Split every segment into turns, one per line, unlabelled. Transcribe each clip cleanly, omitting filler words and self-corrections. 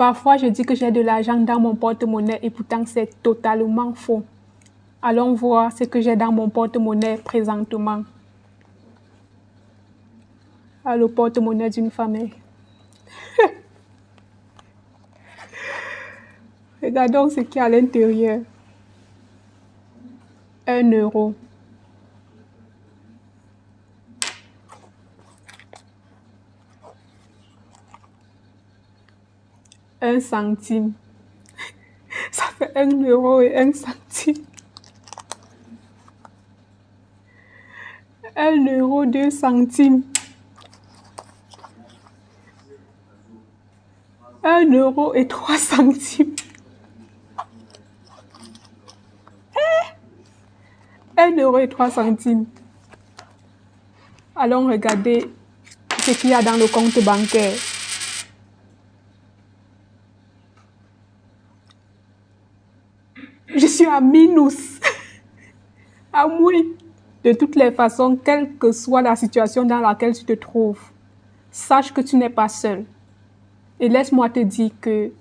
Parfois, je dis que j'ai de l'argent dans mon porte-monnaie et pourtant c'est totalement faux. Allons voir ce que j'ai dans mon porte-monnaie présentement. Le porte-monnaie d'une famille. Regardons ce qu'il y a à l'intérieur. 1 euro. Un centime. Ça fait 1 euro et 1 centime. 1 euro, 2 centimes. 1 euro et 3 centimes. 1 euro et 3 centimes. Allons regarder ce qu'il y a dans le compte bancaire. Je suis à minus. À moins. De toutes les façons, quelle que soit la situation dans laquelle tu te trouves, sache que tu n'es pas seul. Et laisse-moi te dire que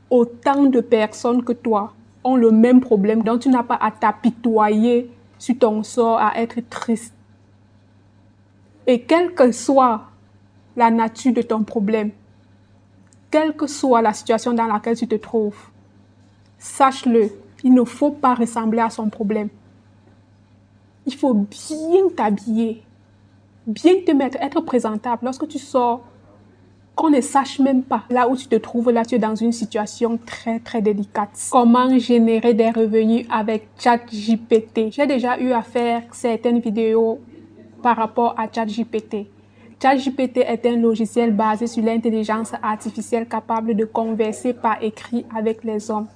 autant de personnes que toi ont le même problème, donc tu n'as pas à t'apitoyer sur ton sort, à être triste. Et quelle que soit la nature de ton problème, quelle que soit la situation dans laquelle tu te trouves, sache-le, il ne faut pas ressembler à son problème. Il faut bien t'habiller, bien te mettre, être présentable. Lorsque tu sors, qu'on ne sache même pas là où tu te trouves, là tu es dans une situation très très délicate. Comment générer des revenus avec ChatGPT? J'ai déjà eu à faire certaines vidéos par rapport à ChatGPT. ChatGPT est un logiciel basé sur l'intelligence artificielle capable de converser par écrit avec les hommes.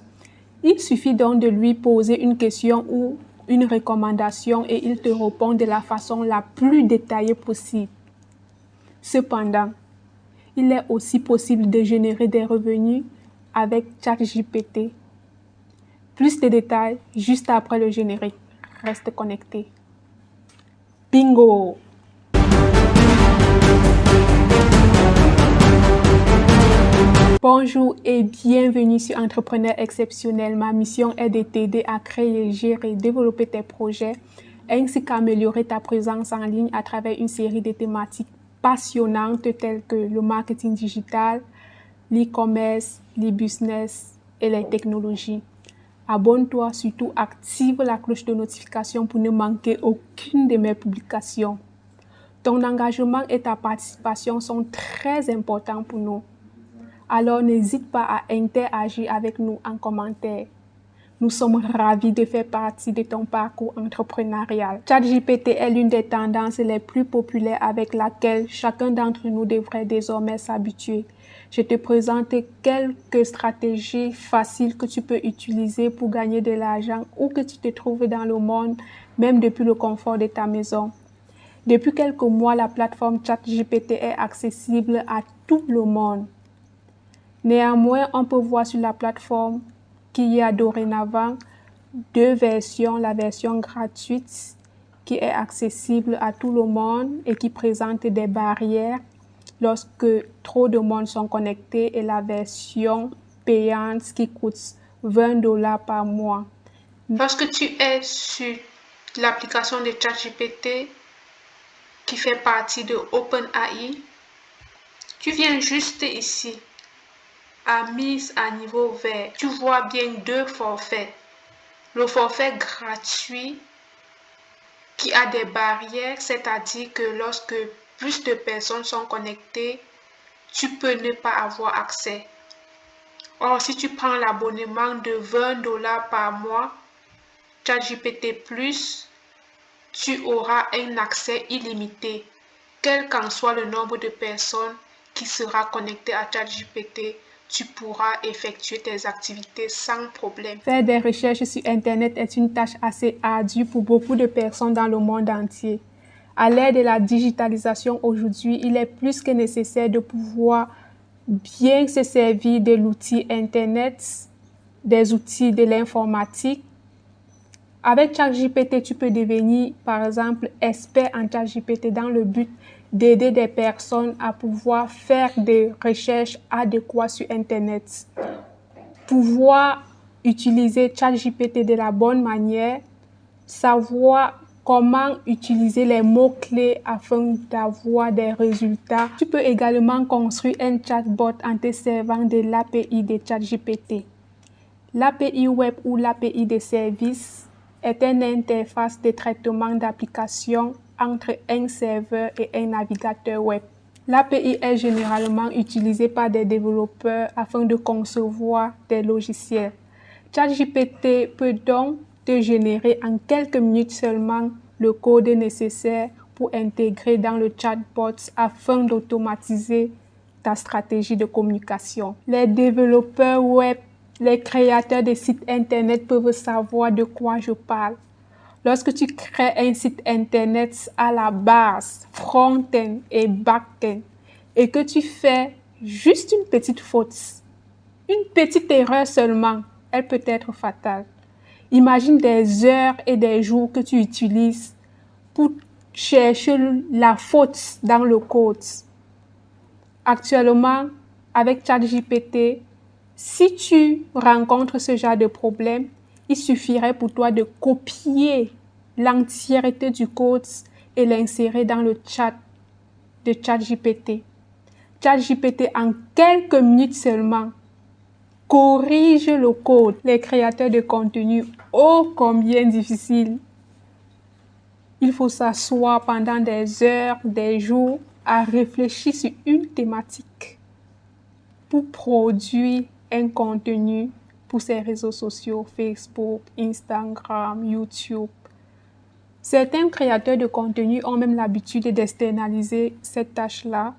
Il suffit donc de lui poser une question ou une recommandation et il te répond de la façon la plus détaillée possible. Cependant, il est aussi possible de générer des revenus avec ChatGPT. Plus de détails juste après le générique. Reste connecté. Bingo! Bonjour et bienvenue sur Entrepreneur Exceptionnel. Ma mission est de t'aider à créer, gérer et développer tes projets ainsi qu'améliorer ta présence en ligne à travers une série de thématiques passionnantes telles que le marketing digital, l'e-commerce, l'e-business et les technologies. Abonne-toi, surtout active la cloche de notification pour ne manquer aucune de mes publications. Ton engagement et ta participation sont très importants pour nous. Alors n'hésite pas à interagir avec nous en commentaire. Nous sommes ravis de faire partie de ton parcours entrepreneurial. ChatGPT est l'une des tendances les plus populaires avec laquelle chacun d'entre nous devrait désormais s'habituer. Je te présente quelques stratégies faciles que tu peux utiliser pour gagner de l'argent où que tu te trouves dans le monde, même depuis le confort de ta maison. Depuis quelques mois, la plateforme ChatGPT est accessible à tout le monde. Néanmoins, on peut voir sur la plateforme qu'il y a dorénavant 2 versions. La version gratuite qui est accessible à tout le monde et qui présente des barrières lorsque trop de monde sont connectés, et la version payante qui coûte 20 $ par mois. Lorsque tu es sur l'application de ChatGPT qui fait partie de OpenAI, tu viens juste ici à mise à niveau vert. Tu vois bien 2 forfaits. Le forfait gratuit qui a des barrières, c'est-à-dire que lorsque plus de personnes sont connectées, tu peux ne pas avoir accès. Or, si tu prends l'abonnement de 20 $ par mois, ChatGPT+, tu auras un accès illimité, quel qu'en soit le nombre de personnes qui sera connecté à ChatGPT. Tu pourras effectuer tes activités sans problème. Faire des recherches sur Internet est une tâche assez ardue pour beaucoup de personnes dans le monde entier. À l'ère de la digitalisation aujourd'hui, il est plus que nécessaire de pouvoir bien se servir de l'outil Internet, des outils de l'informatique. Avec ChatGPT, tu peux devenir, par exemple, expert en ChatGPT dans le but d'aider des personnes à pouvoir faire des recherches adéquates sur Internet, pouvoir utiliser ChatGPT de la bonne manière, savoir comment utiliser les mots-clés afin d'avoir des résultats. Tu peux également construire un chatbot en te servant de l'API de ChatGPT. L'API web ou l'API de service est une interface de traitement d'application entre un serveur et un navigateur web. L'API est généralement utilisée par des développeurs afin de concevoir des logiciels. ChatGPT peut donc te générer en quelques minutes seulement le code nécessaire pour intégrer dans le chatbot afin d'automatiser ta stratégie de communication. Les développeurs web, les créateurs de sites Internet peuvent savoir de quoi je parle. Lorsque tu crées un site Internet à la base, front-end et back-end, et que tu fais juste une petite faute, une petite erreur seulement, elle peut être fatale. Imagine des heures et des jours que tu utilises pour chercher la faute dans le code. Actuellement, avec ChatGPT, si tu rencontres ce genre de problème, il suffirait pour toi de copier l'entièreté du code et l'insérer dans le chat de ChatGPT. ChatGPT, en quelques minutes seulement, corrige le code. Les créateurs de contenu, oh combien difficile! Il faut s'asseoir pendant des heures, des jours, à réfléchir sur une thématique pour produire un contenu pour ces réseaux sociaux, Facebook, Instagram, YouTube. Certains créateurs de contenu ont même l'habitude d'externaliser cette tâche-là,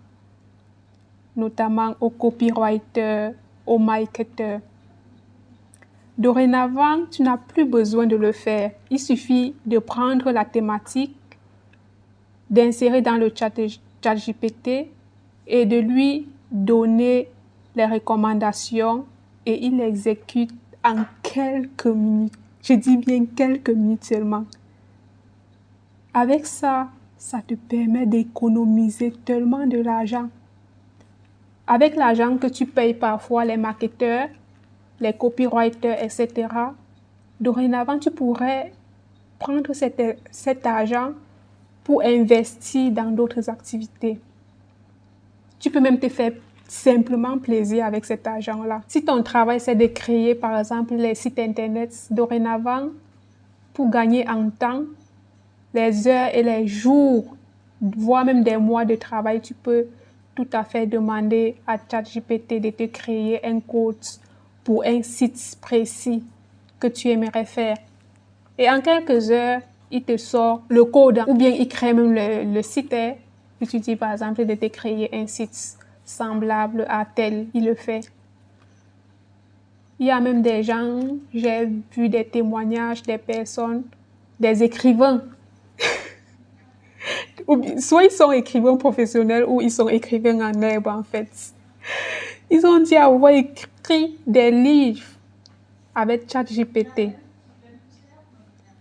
notamment aux copywriters, aux marketeurs. Dorénavant, tu n'as plus besoin de le faire. Il suffit de prendre la thématique, d'insérer dans le chat ChatGPT et de lui donner les recommandations et il exécute en quelques minutes. Je dis bien quelques minutes seulement. Avec ça, ça te permet d'économiser tellement de l'argent. Avec l'argent que tu payes parfois les marketeurs, les copywriters, etc., dorénavant, tu pourrais prendre cet argent pour investir dans d'autres activités. Tu peux même te faire simplement plaisir avec cet argent-là. Si ton travail, c'est de créer, par exemple, les sites Internet, dorénavant, pour gagner en temps, les heures et les jours, voire même des mois de travail, tu peux tout à fait demander à ChatGPT de te créer un code pour un site précis que tu aimerais faire. Et en quelques heures, il te sort le code ou bien il crée même le site. Et tu dis par exemple de te créer un site semblable à tel, il le fait. Il y a même des gens, j'ai vu des témoignages des personnes, des écrivains. Soit ils sont écrivains professionnels ou ils sont écrivains en herbe en fait. Ils ont dit avoir écrit des livres avec ChatGPT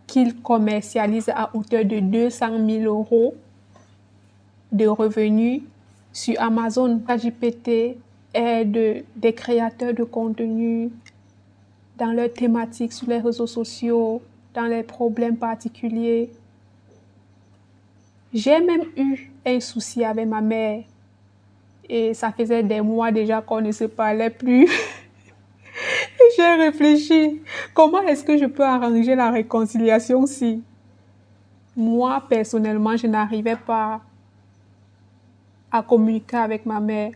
qu'ils commercialisent à hauteur de 200 000 € de revenus sur Amazon. ChatGPT aide des créateurs de contenu dans leurs thématiques sur les réseaux sociaux, dans les problèmes particuliers. J'ai même eu un souci avec ma mère et ça faisait des mois déjà qu'on ne se parlait plus. J'ai réfléchi, comment est-ce que je peux arranger la réconciliation si moi, personnellement, je n'arrivais pas à communiquer avec ma mère.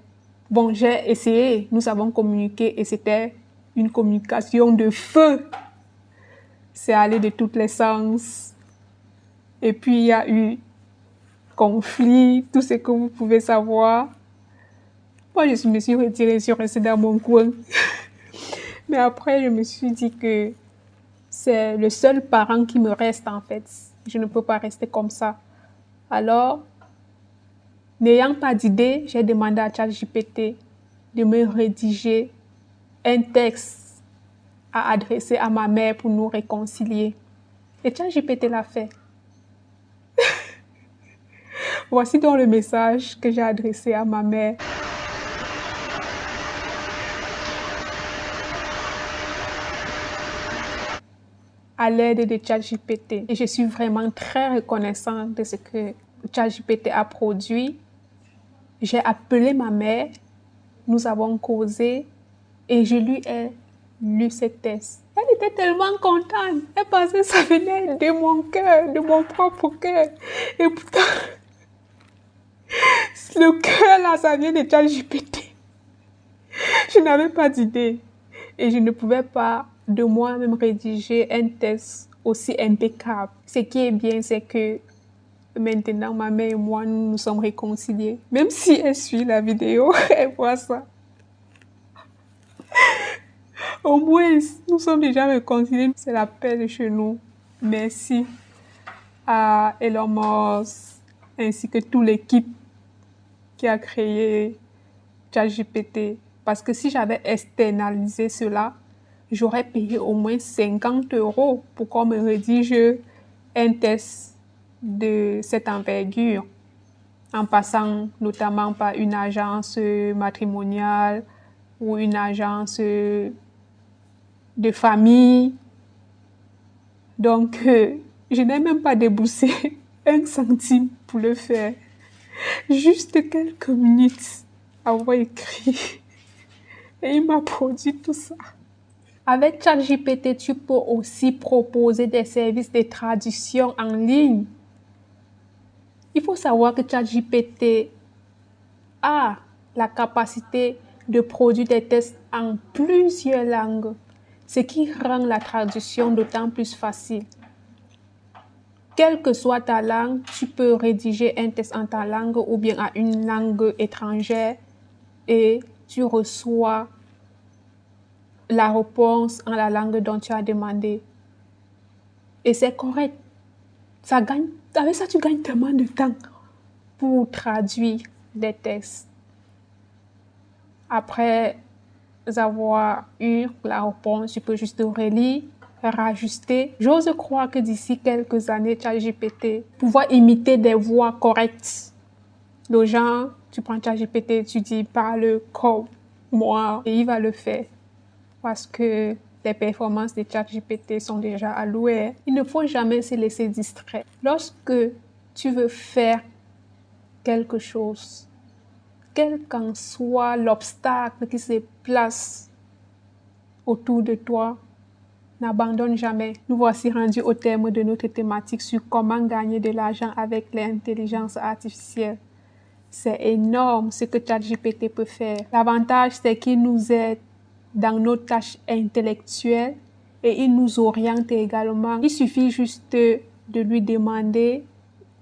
Bon, j'ai essayé, nous avons communiqué et c'était une communication de feu. C'est allé de tous les sens. Et puis, il y a eu conflit, tout ce que vous pouvez savoir. Moi, je me suis retirée, je suis restée dans mon coin. Mais après, je me suis dit que c'est le seul parent qui me reste en fait. Je ne peux pas rester comme ça. Alors, n'ayant pas d'idée, j'ai demandé à ChatGPT de me rédiger un texte à adresser à ma mère pour nous réconcilier. Et ChatGPT l'a fait. Voici donc le message que j'ai adressé à ma mère. À l'aide de ChatGPT. Et je suis vraiment très reconnaissante de ce que ChatGPT a produit. J'ai appelé ma mère, nous avons causé et je lui ai lu ces tests. Elle était tellement contente. Elle pensait que ça venait de mon cœur, de mon propre cœur. Et pourtant, le cœur là, ça vient de ChatGPT. Je n'avais pas d'idée. Et je ne pouvais pas de moi-même rédiger un test aussi impeccable. Ce qui est bien, c'est que maintenant, ma mère et moi, nous nous sommes réconciliés. Même si elle suit la vidéo, elle voit ça. Au moins, nous sommes déjà réconciliés. C'est la paix de chez nous. Merci à Elon Musk ainsi que toute l'équipe qui a créé ChatGPT. Parce que si j'avais externalisé cela, j'aurais payé au moins 50 € pour qu'on me rédige un test de cette envergure, en passant notamment par une agence matrimoniale ou une agence de famille. Donc, je n'ai même pas déboursé 1 centime pour le faire. Juste quelques minutes à avoir écrit. Et il m'a produit tout ça. Avec ChatGPT, tu peux aussi proposer des services de traduction en ligne. Il faut savoir que ChatGPT a la capacité de produire des tests en plusieurs langues, ce qui rend la traduction d'autant plus facile. Quelle que soit ta langue, tu peux rédiger un test en ta langue ou bien à une langue étrangère et tu reçois la réponse en la langue dont tu as demandé. Et c'est correct. Avec ça, tu gagnes tellement de temps pour traduire des textes. Après avoir eu la réponse, tu peux juste relire, rajuster. J'ose croire que d'ici quelques années, ChatGPT pouvoir imiter des voix correctes. Le genre, tu prends ChatGPT, tu dis parle comme moi et il va le faire. Parce que les performances de ChatGPT sont déjà allouées. Il ne faut jamais se laisser distraire. Lorsque tu veux faire quelque chose, quel qu'en soit l'obstacle qui se place autour de toi, n'abandonne jamais. Nous voici rendus au terme de notre thématique sur comment gagner de l'argent avec l'intelligence artificielle. C'est énorme ce que ChatGPT peut faire. L'avantage, c'est qu'il nous aide dans nos tâches intellectuelles et il nous oriente également. Il suffit juste de lui demander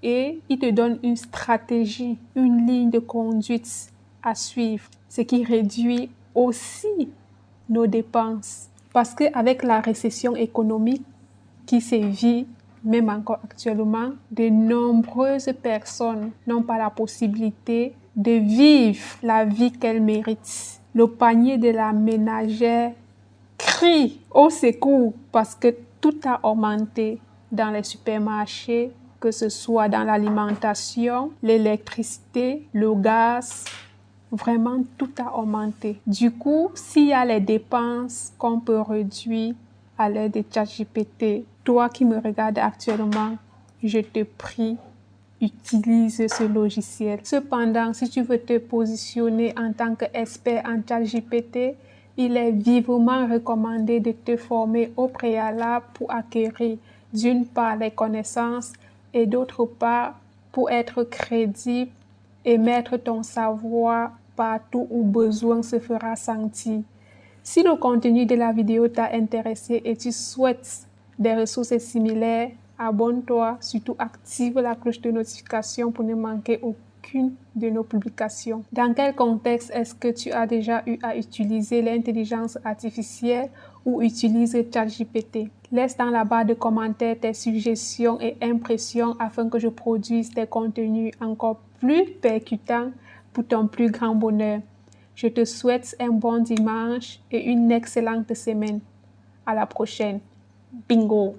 et il te donne une stratégie, une ligne de conduite à suivre, ce qui réduit aussi nos dépenses. Parce qu'avec la récession économique qui sévit, même encore actuellement, de nombreuses personnes n'ont pas la possibilité de vivre la vie qu'elles méritent. Le panier de la ménagère crie au secours parce que tout a augmenté dans les supermarchés, que ce soit dans l'alimentation, l'électricité, le gaz. Vraiment, tout a augmenté. Du coup, s'il y a les dépenses qu'on peut réduire à l'aide de ChatGPT, toi qui me regardes actuellement, je te prie, utilise ce logiciel. Cependant, si tu veux te positionner en tant qu'expert en ChatGPT, il est vivement recommandé de te former au préalable pour acquérir d'une part les connaissances et d'autre part pour être crédible et mettre ton savoir partout où besoin se fera sentir. Si le contenu de la vidéo t'a intéressé et tu souhaites des ressources similaires, abonne-toi, surtout active la cloche de notification pour ne manquer aucune de nos publications. Dans quel contexte est-ce que tu as déjà eu à utiliser l'intelligence artificielle ou utilises ChatGPT? Laisse dans la barre de commentaires tes suggestions et impressions afin que je produise des contenus encore plus percutants pour ton plus grand bonheur. Je te souhaite un bon dimanche et une excellente semaine. À la prochaine. Bingo!